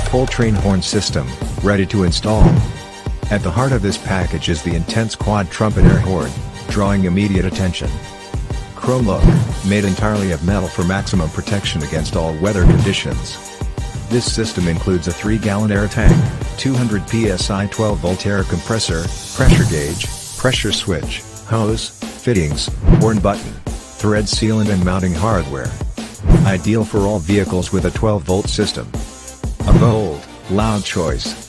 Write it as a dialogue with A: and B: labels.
A: full train horn system, ready to install. At the heart of this package is the intense quad trumpet air horn, drawing immediate attention. Chrome look, made entirely of metal for maximum protection against all weather conditions. This system includes a 3-gallon air tank, 200 psi 12-volt air compressor, pressure gauge, pressure switch, hose, fittings, horn button, thread sealant and mounting hardware. Ideal for all vehicles with a 12-volt system. A bold, loud choice.